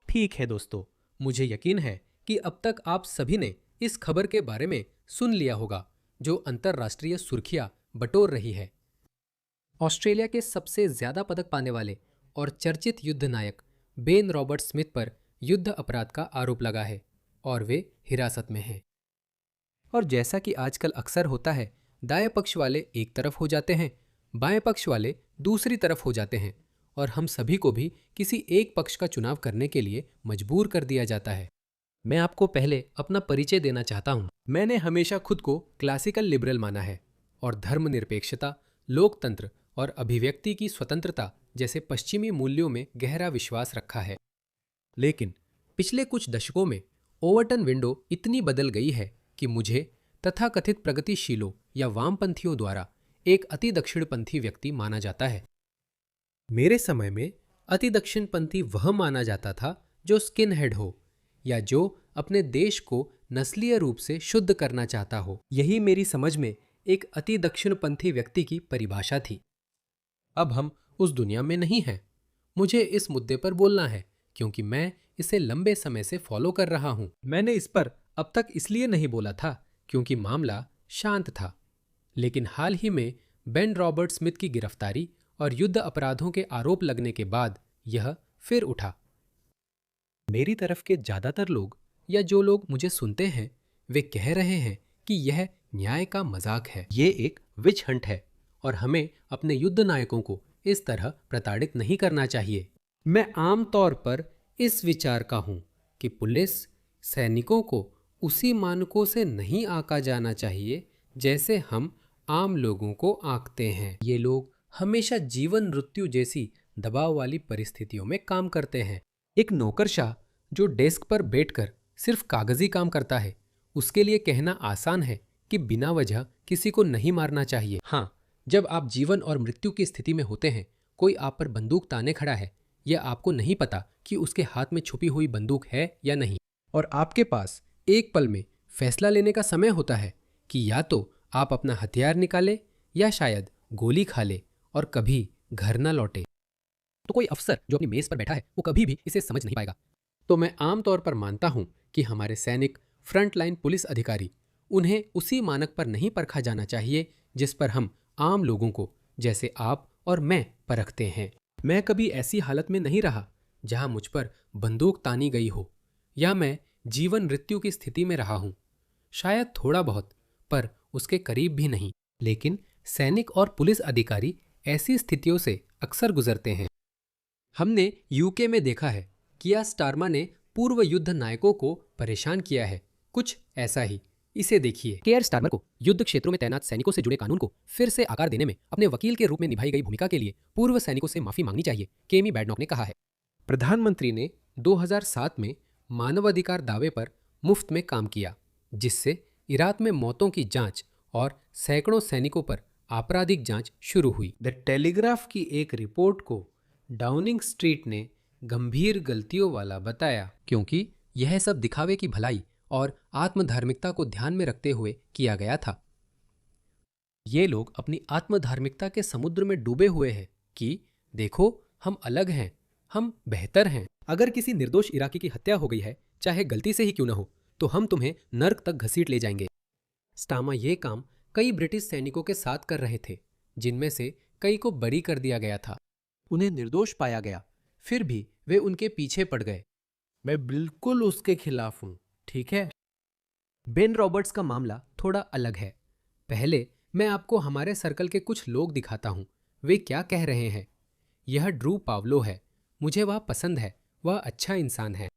ठीक है दोस्तों, मुझे यकीन है कि अब तक आप सभी ने इस खबर के बारे में सुन लिया होगा जो अंतर्राष्ट्रीय सुर्खियां बटोर रही है। ऑस्ट्रेलिया के सबसे ज्यादा पदक पाने वाले और चर्चित युद्ध नायक बेन रॉबर्ट स्मिथ पर युद्ध अपराध का आरोप लगा है और वे हिरासत में हैं। और जैसा कि आजकल अक्सर होता है, दाएं पक्ष वाले एक तरफ हो जाते हैं, बाएं पक्ष वाले दूसरी तरफ हो जाते हैं और हम सभी को भी किसी एक पक्ष का चुनाव करने के लिए मजबूर कर दिया जाता है। मैं आपको पहले अपना परिचय देना चाहता हूं। मैंने हमेशा खुद को क्लासिकल लिबरल माना है और धर्मनिरपेक्षता, लोकतंत्र और अभिव्यक्ति की स्वतंत्रता जैसे पश्चिमी मूल्यों में गहरा विश्वास रखा है। लेकिन पिछले कुछ दशकों में ओवरटन विंडो इतनी बदल गई है कि मुझे तथाकथित प्रगतिशीलों या वामपंथियों द्वारा एक अति दक्षिणपंथी व्यक्ति माना जाता है। मेरे समय में अति दक्षिणपंथी वह माना जाता था जो स्किन हेड हो या जो अपने देश को नस्लीय रूप से शुद्ध करना चाहता हो। यही मेरी समझ में एक अति दक्षिणपंथी व्यक्ति की परिभाषा थी। अब हम उस दुनिया में नहीं हैं। मुझे इस मुद्दे पर बोलना है क्योंकि मैं इसे लंबे समय से फॉलो कर रहा हूं। मैंने इस पर अब तक इसलिए नहीं बोला था क्योंकि मामला शांत था, लेकिन हाल ही में बेन रॉबर्ट स्मिथ की गिरफ्तारी और युद्ध अपराधों के आरोप लगने के बाद यह फिर उठा। मेरी तरफ के ज्यादातर लोग या जो लोग मुझे सुनते हैं वे कह रहे हैं कि यह न्याय का मजाक है, ये एक विच हंट है और हमें अपने युद्ध नायकों को इस तरह प्रताड़ित नहीं करना चाहिए। मैं आम तौर पर इस विचार का हूं कि पुलिस सैनिकों को उसी मानकों से नहीं आंका जाना चाहिए जैसे हम आम लोगों को आंकते हैं। ये लोग हमेशा जीवन मृत्यु जैसी दबाव वाली परिस्थितियों में काम करते हैं। एक नौकरशाह जो डेस्क पर बैठकर सिर्फ कागजी काम करता है, उसके लिए कहना आसान है कि बिना वजह किसी को नहीं मारना चाहिए। हाँ, जब आप जीवन और मृत्यु की स्थिति में होते हैं, कोई आप पर बंदूक ताने खड़ा है, यह आपको नहीं पता कि उसके हाथ में छुपी हुई बंदूक है या नहीं, और आपके पास एक पल में फैसला लेने का समय होता है कि या तो आप अपना हथियार निकाले या शायद गोली खा ले और कभी घर न लौटे। तो कोई अफसर जो अपनी मेज पर बैठा है वो कभी भी इसे समझ नहीं पाएगा। तो मैं आमतौर पर मानता हूं कि हमारे सैनिक, फ्रंटलाइन पुलिस अधिकारी, उन्हें उसी मानक पर नहीं परखा जाना चाहिए जिस पर हम आम लोगों को, जैसे आप और मैं, परखते हैं। मैं कभी ऐसी हालत में नहीं रहा जहां मुझ पर बंदूक तानी गई हो या मैं जीवन मृत्यु की स्थिति में रहा हूं। शायद थोड़ा बहुत, पर उसके करीब भी नहीं। लेकिन सैनिक और पुलिस अधिकारी ऐसी स्थितियों से अक्सर गुजरते हैं। हमने यूके में देखा है, किया स्टारमा ने पूर्व युद्ध नायकों को परेशान किया है। कुछ ऐसा ही इसे देखिए। केयर स्टारमर को युद्ध क्षेत्रों में तैनात सैनिकों से जुड़े कानून को फिर से आकार देने में अपने वकील के रूप में निभाई गई भूमिका के लिए पूर्व सैनिकों से माफी मांगनी चाहिए, केमी बैडनॉक ने कहा है। प्रधानमंत्री ने 2007 में मानवाधिकार दावे पर मुफ्त में काम किया, जिससे इराक में मौतों की जांच और सैकड़ों सैनिकों पर आपराधिक जांच शुरू हुई। द टेलीग्राफ की एक रिपोर्ट को डाउनिंग स्ट्रीट ने गंभीर गलतियों वाला बताया क्योंकि यह सब दिखावे की भलाई और आत्मधार्मिकता को ध्यान में रखते हुए किया गया था। ये लोग अपनी आत्मधार्मिकता के समुद्र में डूबे हुए हैं कि देखो, हम अलग हैं, हम बेहतर हैं। अगर किसी निर्दोष इराकी की हत्या हो गई है, चाहे गलती से ही क्यों न हो, तो हम तुम्हें नर्क तक घसीट ले जाएंगे। स्टामा ये काम कई ब्रिटिश सैनिकों के साथ कर रहे थे, जिनमें से कई को बरी कर दिया गया था। उन्हें निर्दोष पाया गया, फिर भी वे उनके पीछे पड़ गए। मैं बिल्कुल उसके खिलाफ हूं, ठीक है। बेन रॉबर्ट्स का मामला थोड़ा अलग है। पहले मैं आपको हमारे सर्कल के कुछ लोग दिखाता हूं, वे क्या कह रहे हैं। यह ड्रू पावलो है। मुझे वह पसंद है, वह अच्छा इंसान है।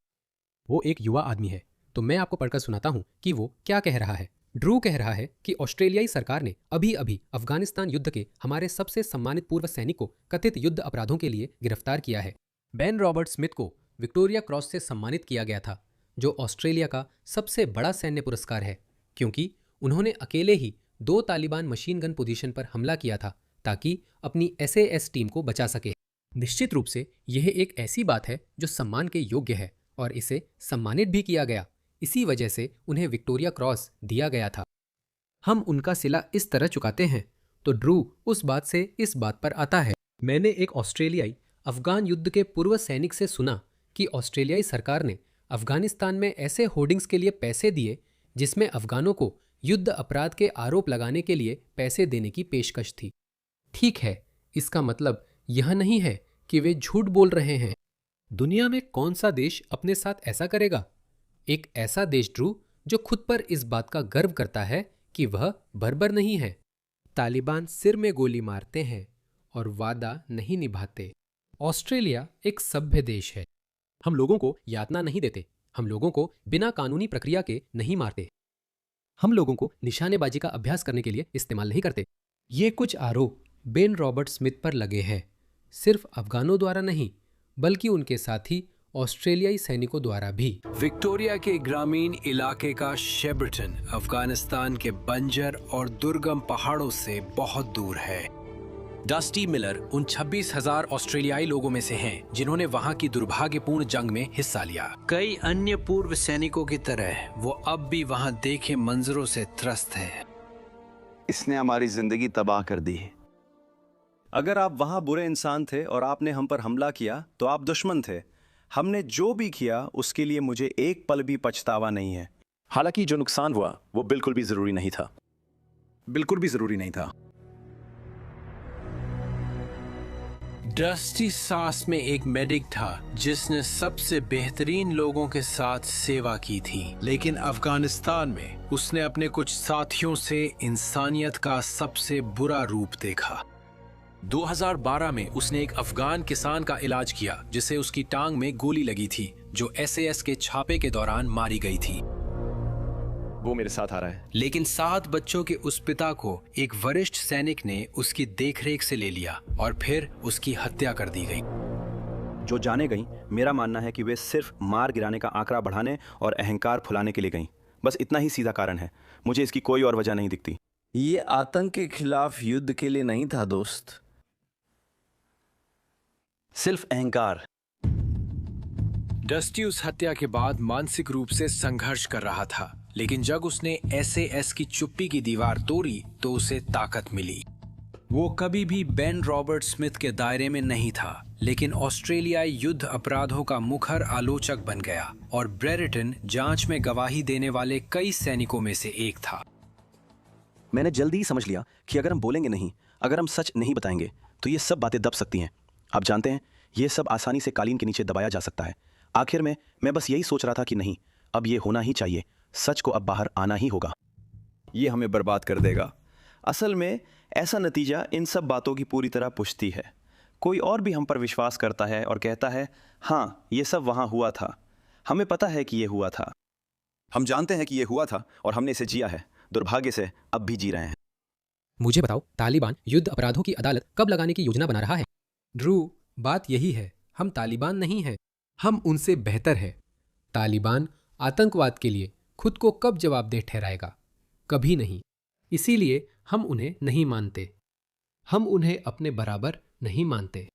वो एक युवा आदमी है, तो मैं आपको पढ़कर सुनाता हूं कि वो क्या कह रहा है। ड्रू कह रहा है कि ऑस्ट्रेलियाई सरकार ने अभी अभी अफगानिस्तान युद्ध के हमारे सबसे सम्मानित पूर्व सैनिक को कथित युद्ध अपराधों के लिए गिरफ्तार किया है। बेन रॉबर्ट स्मिथ को विक्टोरिया क्रॉस से सम्मानित किया गया था, जो ऑस्ट्रेलिया का सबसे बड़ा सैन्य पुरस्कार है, क्योंकि उन्होंने अकेले ही 2 तालिबान मशीन गन पोजीशन पर हमला किया था ताकि अपनी SAS टीम को बचा सके। निश्चित रूप से यह एक ऐसी बात है जो सम्मान के योग्य है और इसे सम्मानित भी किया गया। इसी वजह से उन्हें विक्टोरिया क्रॉस दिया गया था। हम उनका सिला इस तरह चुकाते हैं, तो ड्रू उस बात से इस बात पर आता है। मैंने एक ऑस्ट्रेलियाई अफगान युद्ध के पूर्व सैनिक से सुना कि ऑस्ट्रेलियाई सरकार ने अफगानिस्तान में ऐसे होर्डिंग्स के लिए पैसे दिए जिसमें अफगानों को युद्ध अपराध के आरोप लगाने के लिए पैसे देने की पेशकश थी। ठीक है, इसका मतलब यह नहीं है कि वे झूठ बोल रहे हैं। दुनिया में कौन सा देश अपने साथ ऐसा करेगा? एक ऐसा देश ड्रू जो खुद पर इस बात का गर्व करता है कि वह बर्बर नहीं है। तालिबान सिर में गोली मारते हैं और वादा नहीं निभाते। ऑस्ट्रेलिया एक सभ्य देश है। हम लोगों को यातना नहीं देते। हम लोगों को बिना कानूनी प्रक्रिया के नहीं मारते। हम लोगों को निशानेबाजी का अभ्यास करने के लिए इस्तेमाल नहीं करते। ये कुछ आरोप बेन रॉबर्ट स्मिथ पर लगे हैं, सिर्फ अफगानों द्वारा नहीं बल्कि उनके साथी ऑस्ट्रेलियाई सैनिकों द्वारा भी। विक्टोरिया के ग्रामीण इलाके का शेबरटन अफगानिस्तान के बंजर और दुर्गम पहाड़ों से बहुत दूर है। डस्टी मिलर उन 26,000 ऑस्ट्रेलियाई लोगों में से हैं जिन्होंने वहां की दुर्भाग्यपूर्ण जंग में हिस्सा लिया। कई अन्य पूर्व सैनिकों की तरह वो अब भी वहां देखे मंजरों से त्रस्त है। इसने हमारी जिंदगी तबाह कर दी। अगर आप वहां बुरे इंसान थे और आपने हम पर हमला किया तो आप दुश्मन थे। हमने जो भी किया उसके लिए मुझे एक पल भी पछतावा नहीं है। हालांकि जो नुकसान हुआ वो बिल्कुल भी जरूरी नहीं था। बिल्कुल भी जरूरी नहीं था। डस्टी सास में एक मेडिक था जिसने सबसे बेहतरीन लोगों के साथ सेवा की थी, लेकिन अफगानिस्तान में उसने अपने कुछ साथियों से इंसानियत का सबसे बुरा रूप देखा। 2012 में उसने एक अफगान किसान का इलाज किया जिसे उसकी टांग में गोली लगी थी, जो SAS के छापे के दौरान मारी गई थी। वो मेरे साथ आ रहा है। लेकिन 7 बच्चों के उस पिता को एक वरिष्ठ सैनिक ने उसकी देखरेख से ले लिया और फिर उसकी हत्या कर दी गई। जो जाने गई, मेरा मानना है कि वे सिर्फ मार गिराने का आंकड़ा बढ़ाने और अहंकार फुलाने के लिए गईं। बस इतना ही सीधा कारण है। मुझे इसकी कोई और वजह नहीं दिखती। ये आतंक के खिलाफ युद्ध के लिए नहीं था दोस्त, सिर्फ अहंकार। डस्टी उस हत्या के बाद मानसिक रूप से संघर्ष कर रहा था, लेकिन जब उसने SAS की चुप्पी की दीवार तोड़ी तो उसे ताकत मिली। वो कभी भी बेन रॉबर्ट स्मिथ के दायरे में नहीं था, लेकिन ऑस्ट्रेलियाई युद्ध अपराधों का मुखर आलोचक बन गया और ब्रेरेटन जांच में गवाही देने वाले कई सैनिकों में से एक था। मैंने जल्दी ही समझ लिया कि अगर हम बोलेंगे नहीं, अगर हम सच नहीं बताएंगे तो ये सब बातें दब सकती हैं। आप जानते हैं, ये सब आसानी से कालीन के नीचे दबाया जा सकता है। आखिर में मैं बस यही सोच रहा था कि नहीं, अब ये होना ही चाहिए। सच को अब बाहर आना ही होगा। ये हमें बर्बाद कर देगा। असल में ऐसा नतीजा इन सब बातों की पूरी तरह पुष्टि है। कोई और भी हम पर विश्वास करता है और कहता है, हाँ ये सब वहाँ हुआ था, हमें पता है कि ये हुआ था। हम जानते हैं कि ये हुआ था और हमने इसे जिया है। दुर्भाग्य से अब भी जी रहे हैं। मुझे बताओ, तालिबान युद्ध अपराधों की अदालत कब लगाने की योजना बना रहा है? ड्रू, बात यही है, हम तालिबान नहीं हैं, हम उनसे बेहतर है। तालिबान आतंकवाद के लिए खुद को कब जवाबदेह ठहराएगा? कभी नहीं। इसीलिए हम उन्हें नहीं मानते। हम उन्हें अपने बराबर नहीं मानते।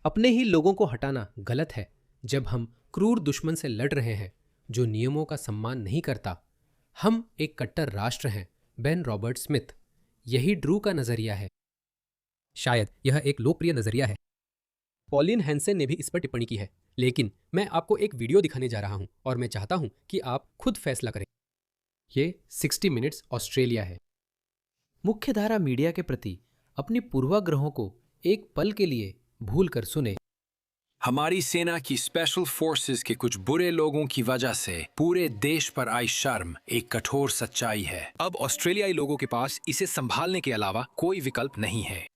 अपने ही लोगों को हटाना गलत है जब हम क्रूर दुश्मन से लड़ रहे हैं जो नियमों का सम्मान नहीं करता। हम एक कट्टर राष्ट्र हैं। Ben Robert Smith. यही ड्रू का नजरिया है। शायद यह एक लोकप्रिय नजरिया है। पॉलिन हैंसन ने भी इस पर टिप्पणी की है, लेकिन मैं आपको एक वीडियो दिखाने जा रहा हूं और मैं चाहता हूं कि आप खुद फैसला करें। ये 60 मिनट्स ऑस्ट्रेलिया है। मुख्यधारा मीडिया के प्रति अपनी पूर्वाग्रहों को एक पल के लिए भूल कर सुने। हमारी सेना की स्पेशल फोर्सेस के कुछ बुरे लोगों की वजह से पूरे देश पर आई शर्म एक कठोर सच्चाई है। अब ऑस्ट्रेलियाई लोगों के पास इसे संभालने के अलावा कोई विकल्प नहीं है।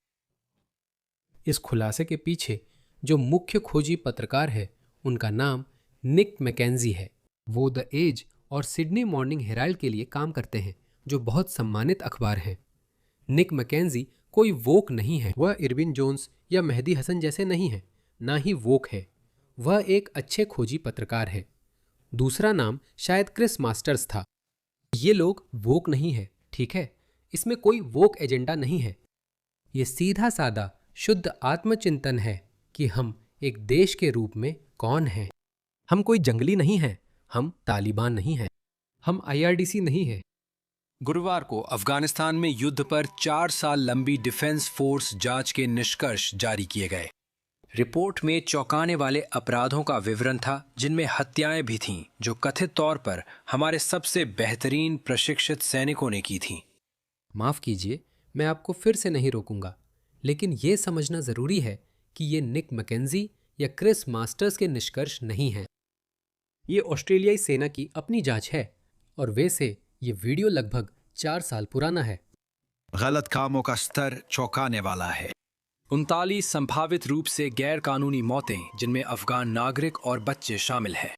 इस खुलासे के पीछे जो मुख्य खोजी पत्रकार है, उनका नाम निक मैकेंजी है। वो द एज और सिडनी मॉर्निंग हेराल्ड के लिए काम करते हैं, जो बहुत सम्मानित अखबार हैं। निक मैकेंजी कोई वोक नहीं है। वह इरविन जोन्स या मेहदी हसन जैसे नहीं है, ना ही वोक है। वह एक अच्छे खोजी पत्रकार है। दूसरा नाम शायद क्रिस मास्टर्स था। ये लोग वोक नहीं है, ठीक है? इसमें कोई वोक एजेंडा नहीं है। ये सीधा सादा शुद्ध आत्मचिंतन है कि हम एक देश के रूप में कौन हैं। हम कोई जंगली नहीं हैं, हम तालिबान नहीं हैं, हम IRDC नहीं हैं। गुरुवार को अफगानिस्तान में युद्ध पर 4 साल लंबी डिफेंस फोर्स जांच के निष्कर्ष जारी किए गए। रिपोर्ट में चौंकाने वाले अपराधों का विवरण था, जिनमें हत्याएं भी थीं जो कथित तौर पर हमारे सबसे बेहतरीन प्रशिक्षित सैनिकों ने की थीं। माफ कीजिए, मैं आपको फिर से नहीं रोकूंगा, लेकिन यह समझना जरूरी है कि ये निक मैकेंजी या क्रिस मास्टर्स के निष्कर्ष नहीं हैं। ये ऑस्ट्रेलियाई सेना की अपनी जांच है, और वैसे ये वीडियो लगभग 4 साल पुराना है। गलत कामों का स्तर चौंकाने वाला है। 39 संभावित रूप से गैर कानूनी मौतें, जिनमें अफगान नागरिक और बच्चे शामिल हैं।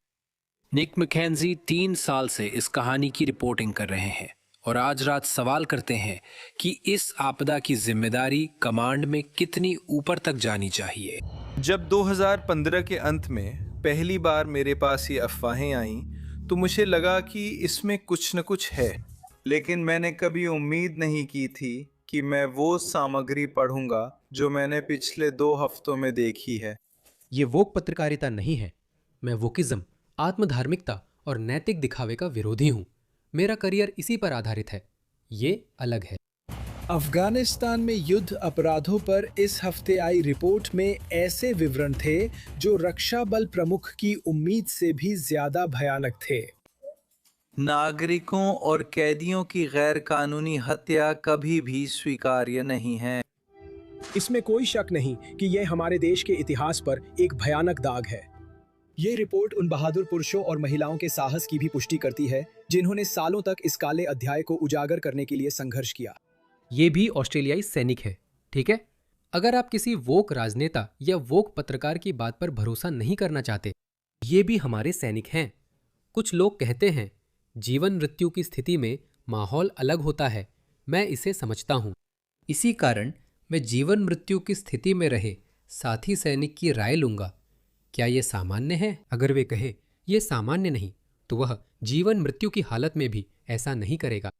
निक मैकेंजी 3 साल से इस कहानी की रिपोर्टिंग कर रहे हैं और आज रात सवाल करते हैं कि इस आपदा की जिम्मेदारी कमांड में कितनी ऊपर तक जानी चाहिए। जब 2015 के अंत में पहली बार मेरे पास ये अफवाहें आईं, तो मुझे लगा कि इसमें कुछ न कुछ है, लेकिन मैंने कभी उम्मीद नहीं की थी कि मैं वो सामग्री पढ़ूंगा जो मैंने पिछले 2 हफ्तों में देखी है। ये वोक पत्रकारिता नहीं है। मैं वोकिज्म, आत्मधार्मिकता और नैतिक दिखावे का विरोधी हूँ। मेरा करियर इसी पर आधारित है। ये अलग है। अफगानिस्तान में युद्ध अपराधों पर इस हफ्ते आई रिपोर्ट में ऐसे विवरण थे जो रक्षा बल प्रमुख की उम्मीद से भी ज्यादा भयानक थे। नागरिकों और कैदियों की गैर कानूनी हत्या कभी भी स्वीकार्य नहीं है। इसमें कोई शक नहीं कि यह हमारे देश के इतिहास पर एक भयानक दाग है। ये रिपोर्ट उन बहादुर पुरुषों और महिलाओं के साहस की भी पुष्टि करती है जिन्होंने सालों तक इस काले अध्याय को उजागर करने के लिए संघर्ष किया। ये भी ऑस्ट्रेलियाई सैनिक है, ठीक है? अगर आप किसी वोक राजनेता या वोक पत्रकार की बात पर भरोसा नहीं करना चाहते, ये भी हमारे सैनिक हैं। कुछ लोग कहते हैं जीवन मृत्यु की स्थिति में माहौल अलग होता है। मैं इसे समझता हूँ। इसी कारण मैं जीवन मृत्यु की स्थिति में रहे साथी सैनिक की राय लूंगा। क्या ये सामान्य है? अगर वे कहे ये सामान्य नहीं, तो वह जीवन मृत्यु की हालत में भी ऐसा नहीं करेगा।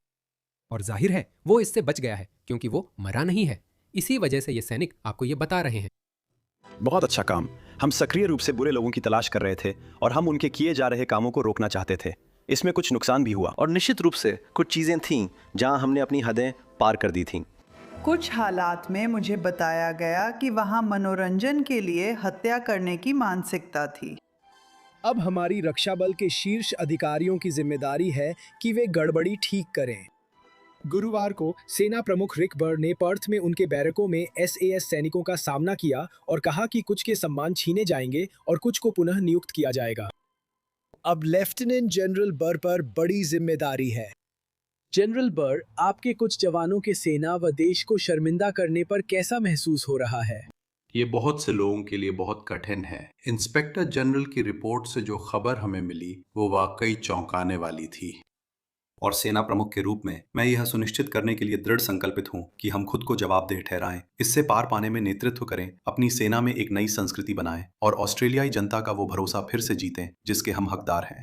और जाहिर है वो इससे बच गया है क्योंकि वो मरा नहीं है। इसी वजह से ये सैनिक आपको ये बता रहे हैं। बहुत अच्छा काम। हम सक्रिय रूप से बुरे लोगों की तलाश कर रहे थे और हम उनके किए जा रहे कामों को रोकना चाहते थे। इसमें कुछ नुकसान भी हुआ और निश्चित रूप से कुछ चीजें थीं जहां हमने अपनी हदें पार कर दी थीं। कुछ हालात में मुझे बताया गया कि वहां मनोरंजन के लिए हत्या करने की मानसिकता थी। अब हमारी रक्षा बल के शीर्ष अधिकारियों की जिम्मेदारी है कि वे गड़बड़ी ठीक करें। गुरुवार को सेना प्रमुख रिक बर्ड ने पर्थ में उनके बैरकों में SAS सैनिकों का सामना किया और कहा कि कुछ के सम्मान छीने जाएंगे और कुछ को पुनः नियुक्त किया जाएगा। अब लेफ्टिनेंट जनरल बर पर बड़ी जिम्मेदारी है। जनरल बर, आपके कुछ जवानों के सेना व देश को शर्मिंदा करने पर कैसा महसूस हो रहा है? ये बहुत से लोगों के लिए बहुत कठिन है। इंस्पेक्टर जनरल की रिपोर्ट से जो खबर हमें मिली वो वाकई चौंकाने वाली थी। और सेना प्रमुख के रूप में मैं यह सुनिश्चित करने के लिए दृढ़ संकल्पित हूं कि हम खुद को जवाबदेह ठहराएं, इससे पार पाने में नेतृत्व करें, अपनी सेना में एक नई संस्कृति बनाएं और ऑस्ट्रेलियाई जनता का वो भरोसा फिर से जीतें जिसके हम हकदार हैं।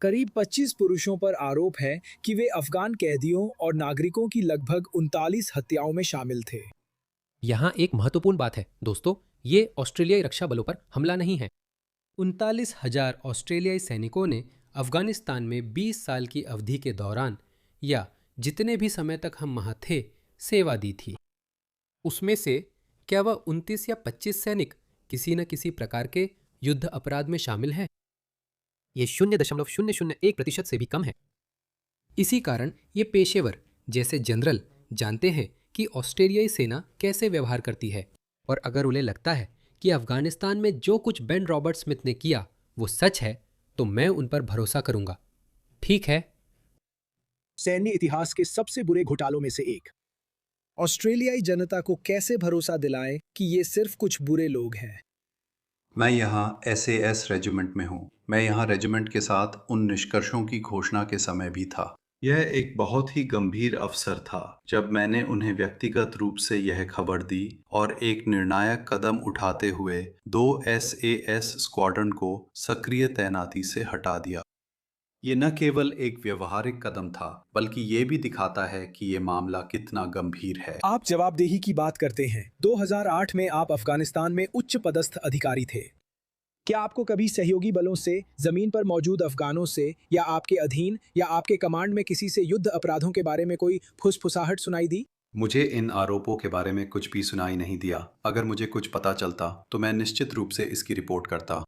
करीब 25 पुरुषों पर आरोप है कि वे अफगान कैदियों और नागरिकों की लगभग 39 हत्याओं में शामिल थे। यहाँ एक महत्वपूर्ण बात है दोस्तों, ये ऑस्ट्रेलियाई रक्षा बलों पर हमला नहीं है। 39,000 ऑस्ट्रेलियाई सैनिकों ने अफगानिस्तान में 20 साल की अवधि के दौरान या जितने भी समय तक हम वहाँ थे सेवा दी थी। उसमें से क्या वह 29 या 25 सैनिक किसी न किसी प्रकार के युद्ध अपराध में शामिल हैं? ये 0.001% से भी कम है। इसी कारण ये पेशेवर जैसे जनरल जानते हैं कि ऑस्ट्रेलियाई सेना कैसे व्यवहार करती है, और अगर उन्हें लगता है कि अफगानिस्तान में जो कुछ बेन रॉबर्ट स्मिथ ने किया वो सच है, तो मैं उन पर भरोसा करूंगा। ठीक है। सैन्य इतिहास के सबसे बुरे घोटालों में से एक। ऑस्ट्रेलियाई जनता को कैसे भरोसा दिलाएं कि ये सिर्फ कुछ बुरे लोग हैं? मैं यहाँ SAS रेजिमेंट में हूँ। मैं यहाँ रेजिमेंट के साथ उन निष्कर्षों की घोषणा के समय भी था। यह एक बहुत ही गंभीर अवसर था जब मैंने उन्हें व्यक्तिगत रूप से यह खबर दी और एक निर्णायक कदम उठाते हुए 2 SAS स्क्वाड्रन को सक्रिय तैनाती से हटा दिया। ये न केवल एक व्यवहारिक कदम था, बल्कि ये भी दिखाता है कि ये मामला कितना गंभीर है। आप जवाबदेही की बात करते हैं। 2008 में आप अफगानिस्तान में उच्च पदस्थ अधिकारी थे। क्या आपको कभी सहयोगी बलों से, जमीन पर मौजूद अफगानों से, या आपके अधीन या आपके कमांड में किसी से युद्ध अपराधों के बारे में कोई फुसफुसाहट सुनाई दी? मुझे इन आरोपों के बारे में कुछ भी सुनाई नहीं दिया। अगर मुझे कुछ पता चलता तो मैं निश्चित रूप से इसकी रिपोर्ट करता।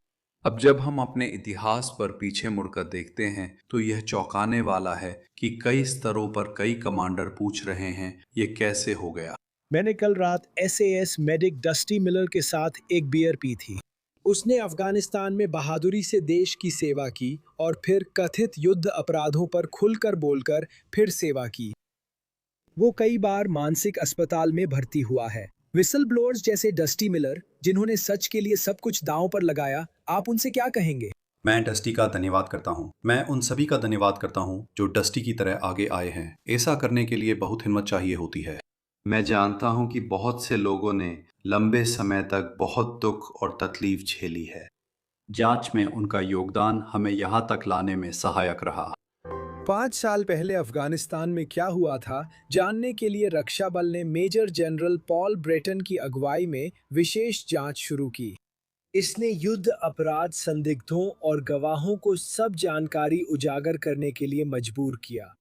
अब जब हम अपने इतिहास पर पीछे मुड़कर देखते हैं तो यह चौंकाने वाला है कि कई स्तरों पर कई कमांडर पूछ रहे हैं ये कैसे हो गया। मैंने कल रात SAS मेडिक डस्टी मिलर के साथ एक बियर पी थी। उसने अफगानिस्तान में बहादुरी से देश की सेवा की और फिर कथित युद्ध अपराधों पर खुलकर बोलकर फिर सेवा की। वो कई बार मानसिक अस्पताल में भर्ती हुआ है। विसल ब्लोअर्स जैसे डस्टी मिलर, जिन्होंने सच के लिए सब कुछ दांव पर लगाया, आप उनसे क्या कहेंगे? मैं डस्टी का धन्यवाद करता हूँ। मैं उन सभी का धन्यवाद करता हूँ जो डस्टी की तरह आगे आए हैं। ऐसा करने के लिए बहुत हिम्मत चाहिए होती है। मैं जानता हूं कि बहुत से लोगों ने लंबे समय तक बहुत दुख और तकलीफ झेली है। जांच में उनका योगदान हमें यहां तक लाने में सहायक रहा। 5 साल पहले अफगानिस्तान में क्या हुआ था जानने के लिए रक्षा बल ने मेजर जनरल पॉल ब्रेटन की अगुवाई में विशेष जांच शुरू की। इसने युद्ध अपराध संदिग्धों और गवाहों को सब जानकारी उजागर करने के लिए मजबूर किया,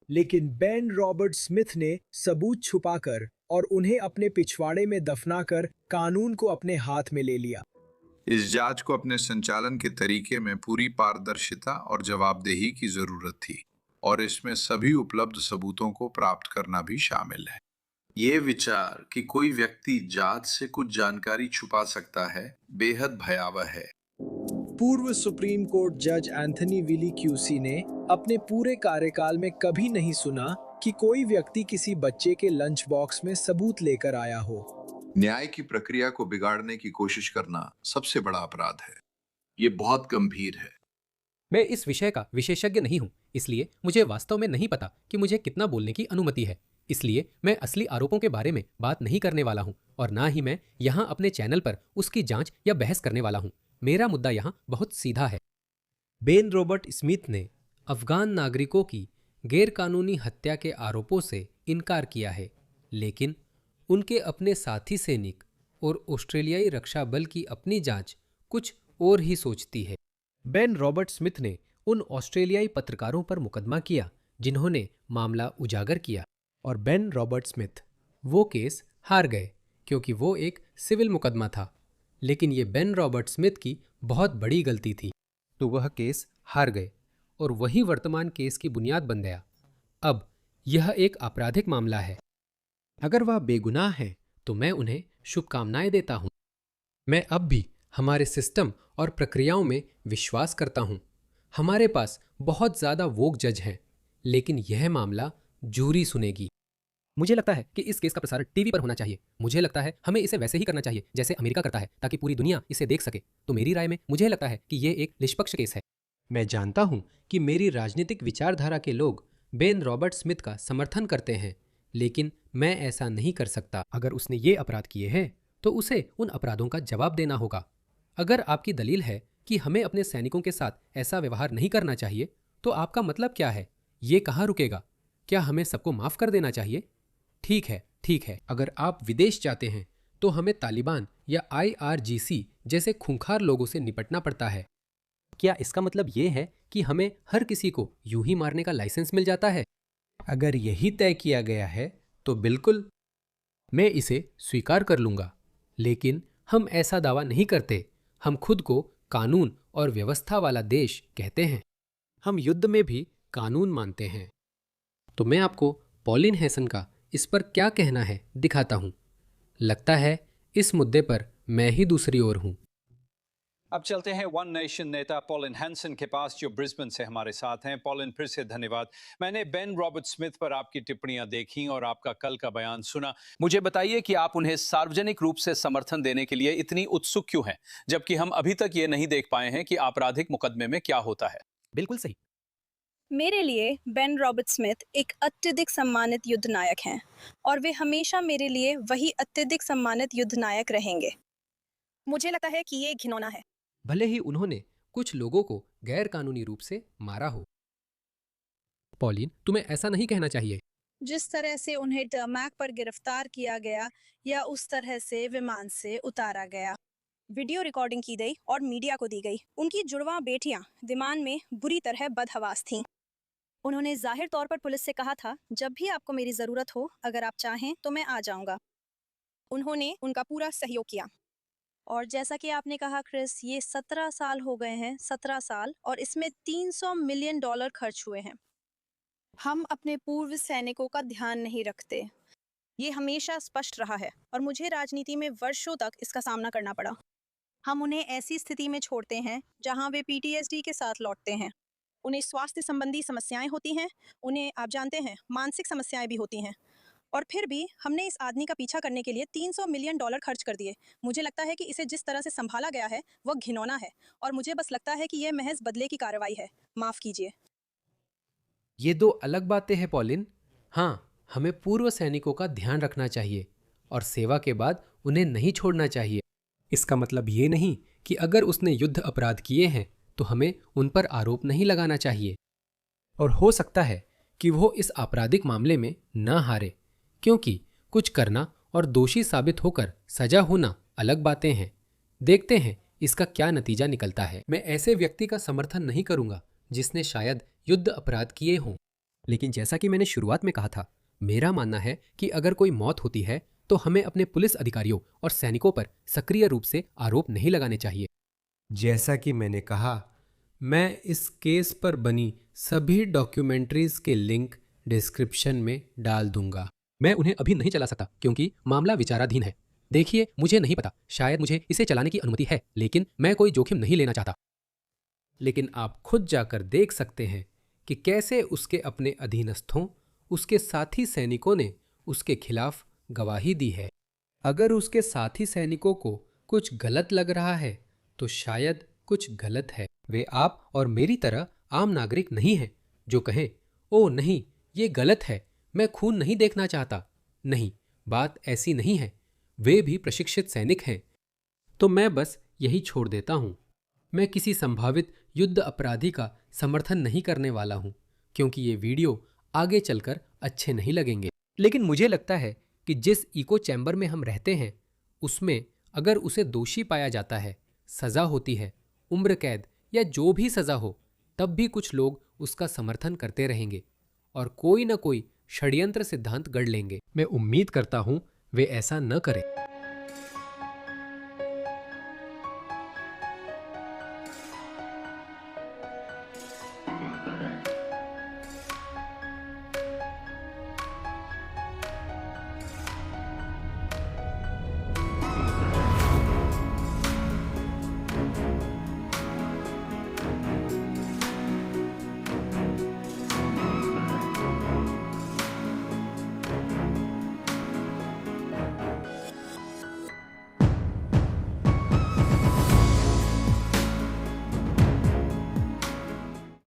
लेकिन बेन रॉबर्ट स्मिथ ने सबूत छुपाकर और उन्हें अपने पिछवाड़े में दफनाकर कानून को अपने हाथ में ले लिया। इस जांच को अपने संचालन के तरीके में पूरी पारदर्शिता और जवाबदेही की जरूरत थी, और इसमें सभी उपलब्ध सबूतों को प्राप्त करना भी शामिल है। ये विचार कि कोई व्यक्ति जांच से कुछ जानकारी छुपा सकता है बेहद भयावह है। पूर्व सुप्रीम कोर्ट जज एंथनी विली क्यूसी ने अपने पूरे कार्यकाल में कभी नहीं सुना कि कोई व्यक्ति किसी बच्चे के लंच बॉक्स में सबूत लेकर आया हो। न्याय की प्रक्रिया को बिगाड़ने की कोशिश करना सबसे बड़ा अपराध है। ये बहुत गंभीर है। मैं इस विषय का विशेषज्ञ नहीं हूं, इसलिए मुझे वास्तव में नहीं पता कि मुझे कितना बोलने की अनुमति है। इसलिए मैं असली आरोपों के बारे में बात नहीं करने वाला हूं और ना ही मैं यहां अपने चैनल पर उसकी जांच या बहस करने वाला हूं। मेरा मुद्दा यहां बहुत सीधा है। बेन रॉबर्ट स्मिथ ने अफगान नागरिकों की गैरकानूनी हत्या के आरोपों से इनकार किया है, लेकिन उनके अपने साथी सैनिक और ऑस्ट्रेलियाई रक्षा बल की अपनी जांच कुछ और ही सोचती है। बेन रॉबर्ट स्मिथ ने उन ऑस्ट्रेलियाई पत्रकारों पर मुकदमा किया जिन्होंने मामला उजागर किया, और बेन रॉबर्ट स्मिथ वो केस हार गए क्योंकि वो एक सिविल मुकदमा था। लेकिन ये बेन रॉबर्ट स्मिथ की बहुत बड़ी गलती थी, तो वह केस हार गए और वही वर्तमान केस की बुनियाद बन गया। अब यह एक आपराधिक मामला है। अगर वह बेगुनाह हैं तो मैं उन्हें शुभकामनाएं देता हूं। मैं अब भी हमारे सिस्टम और प्रक्रियाओं में विश्वास करता हूं। हमारे पास बहुत ज़्यादा वोक जज हैं, लेकिन यह मामला जूरी सुनेगी। मुझे लगता है कि इस केस का प्रसारण टीवी पर होना चाहिए। मुझे लगता है हमें इसे वैसे ही करना चाहिए जैसे अमेरिका करता है, ताकि पूरी दुनिया इसे देख सके। तो मेरी राय में मुझे लगता है कि यह एक निष्पक्ष केस है। मैं जानता हूं कि मेरी राजनीतिक विचारधारा के लोग बेन रॉबर्ट स्मिथ का समर्थन करते हैं, लेकिन मैं ऐसा नहीं कर सकता। अगर उसने ये अपराध किए हैं तो उसे उन अपराधों का जवाब देना होगा। अगर आपकी दलील है कि हमें अपने सैनिकों के साथ ऐसा व्यवहार नहीं करना चाहिए, तो आपका मतलब क्या है? ये कहाँ रुकेगा? क्या हमें सबको माफ कर देना चाहिए? ठीक है। अगर आप विदेश जाते हैं तो हमें तालिबान या IRGC जैसे खूंखार लोगों से निपटना पड़ता है। क्या इसका मतलब ये है कि हमें हर किसी को यूं ही मारने का लाइसेंस मिल जाता है? अगर यही तय किया गया है तो बिल्कुल, मैं इसे स्वीकार कर लूंगा। लेकिन हम ऐसा दावा नहीं करते। हम खुद को कानून और व्यवस्था वाला देश कहते हैं। हम युद्ध में भी कानून मानते हैं। तो मैं आपको पॉलिन हैसन का इस पर क्या कहना है दिखाता हूं। लगता है इस मुद्दे पर मैं ही दूसरी ओर हूं। अब चलते हैं वन नेशन नेता पॉलिन हैंसन के पास, जो ब्रिस्बेन से हमारे साथ हैं। पॉलिन, फिर से धन्यवाद। मैंने बेन रॉबर्ट स्मिथ पर आपकी टिप्पणियां देखी और आपका कल का बयान सुना। मुझे बताइए कि आप उन्हें सार्वजनिक रूप से समर्थन देने के लिए इतनी उत्सुक क्यों हैं, जबकि हम अभी तक ये नहीं देख पाए हैं कि आपराधिक मुकदमे में क्या होता है। बिल्कुल सही। मेरे लिए बेन रॉबर्ट स्मिथ एक अत्यधिक सम्मानित युद्ध नायक हैं, और वे हमेशा मेरे लिए वही अत्यधिक सम्मानित युद्ध नायक रहेंगे। मुझे लगता है कि ये घिनौना है, भले ही उन्होंने कुछ लोगों को गैर कानूनी रूप से मारा हो। पॉलिन, तुम्हें ऐसा नहीं कहना चाहिए। जिस तरह से उन्हें टर्मैक पर गिरफ्तार किया गया या उस तरह से विमान से उतारा गया, वीडियो रिकॉर्डिंग की गई और मीडिया को दी गई। उनकी जुड़वा बेटियां विमान में बुरी तरह बदहवास थीं। उन्होंने जाहिर तौर पर पुलिस से कहा था, जब भी आपको मेरी ज़रूरत हो, अगर आप चाहें तो मैं आ जाऊंगा। उन्होंने उनका पूरा सहयोग किया। और जैसा कि आपने कहा क्रिस, ये 17 साल हो गए हैं, 17 साल, और इसमें $300 मिलियन खर्च हुए हैं। हम अपने पूर्व सैनिकों का ध्यान नहीं रखते। ये हमेशा स्पष्ट रहा है और मुझे राजनीति में वर्षों तक इसका सामना करना पड़ा। हम उन्हें ऐसी स्थिति में छोड़ते हैं जहां वे PTSD के साथ लौटते हैं। उन्हें स्वास्थ्य संबंधी समस्याएं होती हैं, उन्हें आप जानते हैं मानसिक समस्याएं भी होती हैं। और फिर भी हमने इस आदमी का पीछा करने के लिए $300 मिलियन खर्च कर दिए। मुझे लगता है कि इसे जिस तरह से संभाला गया है वह घिनौना है, और मुझे बस लगता है कि यह महज बदले की कार्रवाई है। माफ कीजिए। ये दो अलग बातें हैं पॉलिन। हाँ, हमें पूर्व सैनिकों का ध्यान रखना चाहिए और सेवा के बाद उन्हें नहीं छोड़ना चाहिए। इसका मतलब ये नहीं कि अगर उसने युद्ध अपराध किए हैं तो हमें उन पर आरोप नहीं लगाना चाहिए। और हो सकता है कि वो इस आपराधिक मामले में न हारे, क्योंकि कुछ करना और दोषी साबित होकर सजा होना अलग बातें हैं। देखते हैं इसका क्या नतीजा निकलता है। मैं ऐसे व्यक्ति का समर्थन नहीं करूंगा जिसने शायद युद्ध अपराध किए हों, लेकिन जैसा कि मैंने शुरुआत में कहा था, मेरा मानना है कि अगर कोई मौत होती है तो हमें अपने पुलिस अधिकारियों और सैनिकों पर सक्रिय रूप से आरोप नहीं लगाने चाहिए। जैसा कि मैंने कहा, मैं इस केस पर बनी सभी डॉक्यूमेंट्रीज के लिंक डिस्क्रिप्शन में डाल दूंगा। मैं उन्हें अभी नहीं चला सकता क्योंकि मामला विचाराधीन है। देखिए, मुझे नहीं पता, शायद मुझे इसे चलाने की अनुमति है, लेकिन मैं कोई जोखिम नहीं लेना चाहता। लेकिन आप खुद जाकर देख सकते हैं कि कैसे उसके अपने अधीनस्थों, उसके साथी सैनिकों ने उसके खिलाफ गवाही दी है। अगर उसके साथी सैनिकों को कुछ गलत लग रहा है तो शायद कुछ गलत है। वे आप और मेरी तरह आम नागरिक नहीं हैं जो कहें, ओह नहीं, ये गलत है, मैं खून नहीं देखना चाहता। नहीं, बात ऐसी नहीं है। वे भी प्रशिक्षित सैनिक हैं। तो मैं बस यही छोड़ देता हूं। मैं किसी संभावित युद्ध अपराधी का समर्थन नहीं करने वाला हूं, क्योंकि ये वीडियो आगे चलकर अच्छे नहीं लगेंगे। लेकिन मुझे लगता है कि जिस इको चैम्बर में हम रहते हैं, उसमें अगर उसे दोषी पाया जाता है, सजा होती है, उम्र कैद या जो भी सजा हो, तब भी कुछ लोग उसका समर्थन करते रहेंगे और कोई न कोई षड्यंत्र सिद्धांत गढ़ लेंगे। मैं उम्मीद करता हूं वे ऐसा न करें।